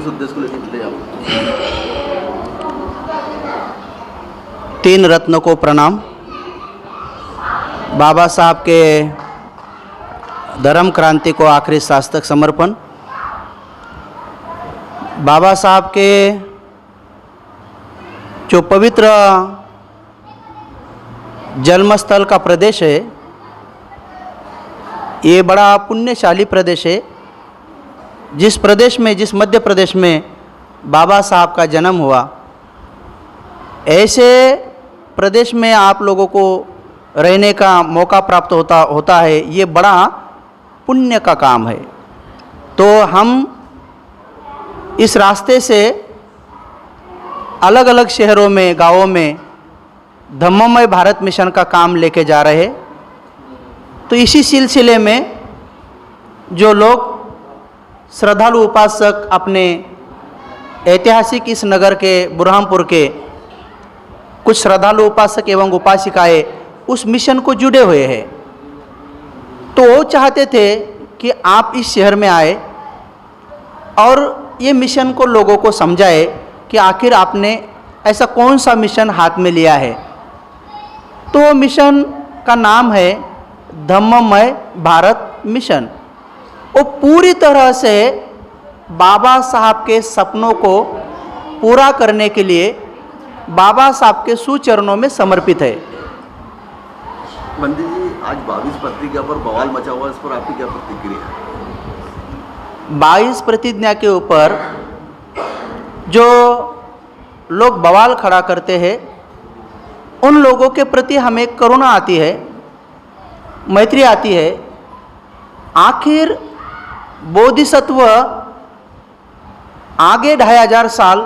उद्देश्य को लेकर मिलते हैं? 3 रत्नों को प्रणाम। बाबा साहब के धर्म क्रांति को आखिरी शास्तक समर्पण। बाबा साहब के जो पवित्र जन्मस्थल का प्रदेश है, ये बड़ा पुण्यशाली प्रदेश है। जिस प्रदेश में, जिस मध्य प्रदेश में बाबा साहब का जन्म हुआ, ऐसे प्रदेश में आप लोगों को रहने का मौका प्राप्त होता है, ये बड़ा पुण्य का काम है। तो हम इस रास्ते से अलग अलग शहरों में, गांवों में धम्ममय भारत मिशन का काम लेके जा रहे हैं। तो इसी सिलसिले में जो लोग श्रद्धालु उपासक अपने ऐतिहासिक इस नगर के बुरहानपुर के कुछ श्रद्धालु उपासक एवं उपासिकाएं उस मिशन को जुड़े हुए हैं, तो वो चाहते थे कि आप इस शहर में आए और ये मिशन को लोगों को समझाए कि आखिर आपने ऐसा कौन सा मिशन हाथ में लिया है। तो मिशन का नाम है धम्ममय भारत मिशन। वो पूरी तरह से बाबा साहब के सपनों को पूरा करने के लिए बाबा साहब के सुचरणों में समर्पित है। पंडित जी, आज 22 प्रतिज्ञा पर बवाल मचा हुआ, इस पर आपकी क्या प्रतिक्रिया है? 22 प्रतिज्ञा के ऊपर जो लोग बवाल खड़ा करते हैं, उन लोगों के प्रति हमें करुणा आती है, मैत्री आती है। आखिर बोधिसत्व आगे 2500 साल,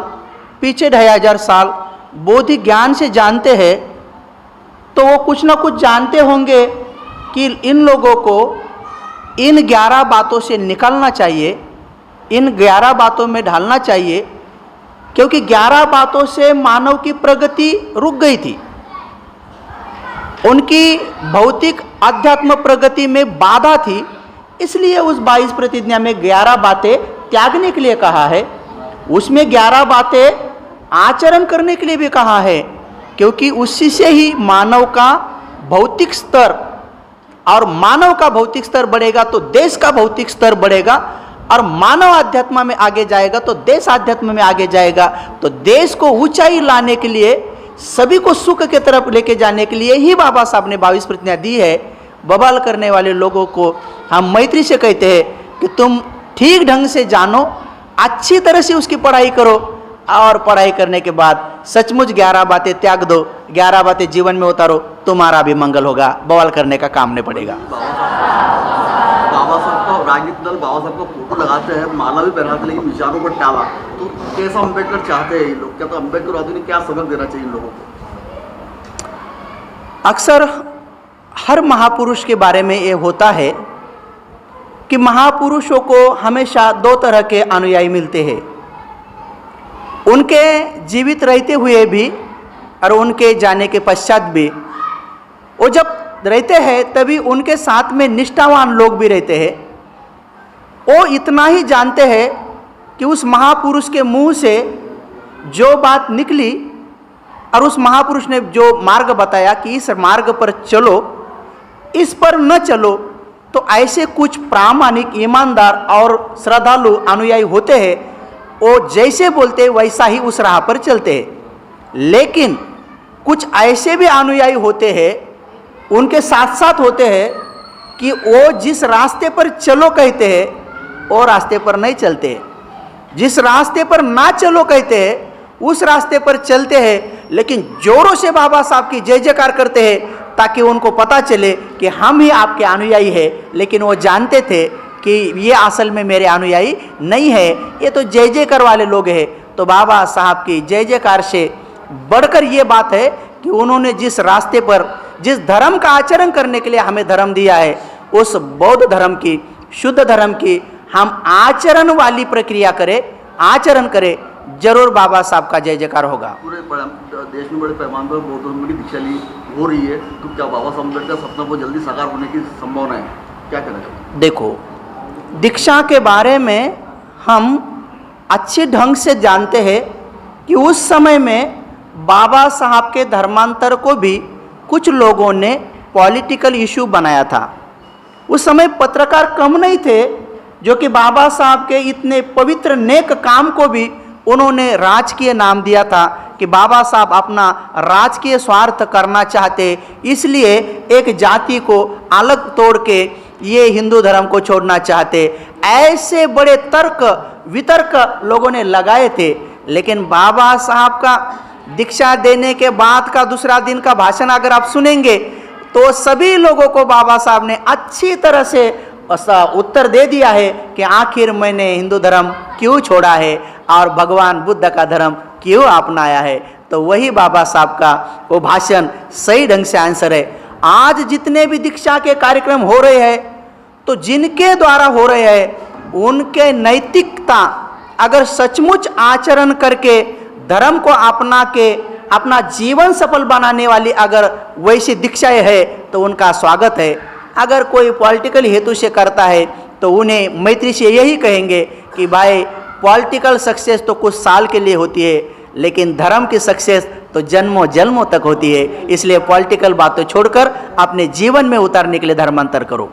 पीछे 2500 साल बोधि ज्ञान से जानते हैं, तो वो कुछ ना कुछ जानते होंगे कि इन लोगों को इन 11 बातों से निकलना चाहिए, इन 11 बातों में ढालना चाहिए, क्योंकि 11 बातों से मानव की प्रगति रुक गई थी। उनकी भौतिक आध्यात्म प्रगति में बाधा थी, इसलिए उस 22 प्रतिज्ञा में 11 बातें त्यागने के लिए कहा है। उसमें 11 बातें आचरण करने के लिए भी कहा है, क्योंकि उसी से ही मानव का भौतिक स्तर, और मानव का भौतिक स्तर बढ़ेगा तो देश का भौतिक स्तर बढ़ेगा, और मानव आध्यात्म में आगे जाएगा तो देश आध्यात्म में आगे जाएगा। तो देश को ऊंचाई लाने के लिए, सभी को सुख के तरफ लेके जाने के लिए ही बाबा साहब ने 22 प्रतिज्ञा दी है। बवाल करने वाले लोगों को हम मैत्री से कहते हैं कि तुम ठीक ढंग से जानो, अच्छी तरह से उसकी पढ़ाई करो, और पढ़ाई करने के बाद सचमुच 11 बातें त्याग दो, 11 बातें जीवन में उतारो, तुम्हारा भी मंगल होगा, बवाल करने का काम नहीं पड़ेगा। बाबा साहब को राजनीतिक दल बाबा साहब को फोटो लगाते हैं, माला भी पहनाते, लेकिन विचारों पर टाला। तो कैसा अम्बेडकर चाहते हैं ये लोग? क्या तो अम्बेडकर ने क्या सबक देना चाहिए इन लोगों को? अक्सर हर महापुरुष के बारे में ये होता है कि महापुरुषों को हमेशा 2 तरह के अनुयायी मिलते हैं, उनके जीवित रहते हुए भी और उनके जाने के पश्चात भी। वो जब रहते हैं तभी उनके साथ में निष्ठावान लोग भी रहते हैं। वो इतना ही जानते हैं कि उस महापुरुष के मुंह से जो बात निकली और उस महापुरुष ने जो मार्ग बताया कि इस मार्ग पर चलो, इस पर न चलो, तो ऐसे कुछ प्रामाणिक, ईमानदार और श्रद्धालु अनुयायी होते हैं। वो जैसे बोलते वैसा ही उस राह पर चलते हैं। लेकिन कुछ ऐसे भी अनुयायी होते हैं, उनके साथ साथ होते हैं कि वो जिस रास्ते पर चलो कहते हैं, वो रास्ते पर नहीं चलते हैं। जिस रास्ते पर ना चलो कहते हैं, उस रास्ते पर चलते हैं, लेकिन जोरों से बाबा साहब की जय जयकार करते हैं, ताकि उनको पता चले कि हम ही आपके अनुयायी हैं। लेकिन वो जानते थे कि ये असल में मेरे अनुयायी नहीं है, ये तो जय जयकार वाले लोग हैं। तो बाबा साहब की जय जयकार से बढ़कर ये बात है कि उन्होंने जिस रास्ते पर, जिस धर्म का आचरण करने के लिए हमें धर्म दिया है, उस बौद्ध धर्म की, शुद्ध धर्म की हम आचरण वाली प्रक्रिया करें, आचरण करें, जरूर बाबा साहब का जय जयकार होगा। पूरे देश में बड़े पैमाने पर बौद्ध धर्म की दीक्षा ली हो रही है, तो क्या बाबा साहब अम्बेडकर सपना को जल्दी साकार होने की संभावना है? क्या कहना चाहिए? देखो, दीक्षा के बारे में हम अच्छे ढंग से जानते हैं कि उस समय में बाबा साहब के धर्मांतर को भी कुछ लोगों ने पॉलिटिकल इशू बनाया था। उस समय पत्रकार कम नहीं थे जो कि बाबा साहब के इतने पवित्र नेक काम को भी उन्होंने राजकीय नाम दिया था कि बाबा साहब अपना राजकीय स्वार्थ करना चाहते, इसलिए एक जाति को अलग तोड़ के ये हिंदू धर्म को छोड़ना चाहते। ऐसे बड़े तर्क वितर्क लोगों ने लगाए थे। लेकिन बाबा साहब का दीक्षा देने के बाद का दूसरा दिन का भाषण अगर आप सुनेंगे तो सभी लोगों को बाबा साहब ने अच्छी तरह से उत्तर दे दिया है कि आखिर मैंने हिंदू धर्म क्यों छोड़ा है और भगवान बुद्ध का धर्म क्यों अपनाया है। तो वही बाबा साहब का वो भाषण सही ढंग से आंसर है। आज जितने भी दीक्षा के कार्यक्रम हो रहे हैं तो जिनके द्वारा हो रहे हैं उनके नैतिकता अगर सचमुच आचरण करके धर्म को अपना के अपना जीवन सफल बनाने वाली अगर वैसी दीक्षाएं है तो उनका स्वागत है। अगर कोई पॉलिटिकल हेतु से करता है तो उन्हें मैत्री से यही कहेंगे कि भाई पॉलिटिकल सक्सेस तो कुछ साल के लिए होती है, लेकिन धर्म की सक्सेस तो जन्मों जन्मों तक होती है। इसलिए पॉलिटिकल बातें छोड़कर अपने जीवन में उतारने के लिए धर्मांतर करो।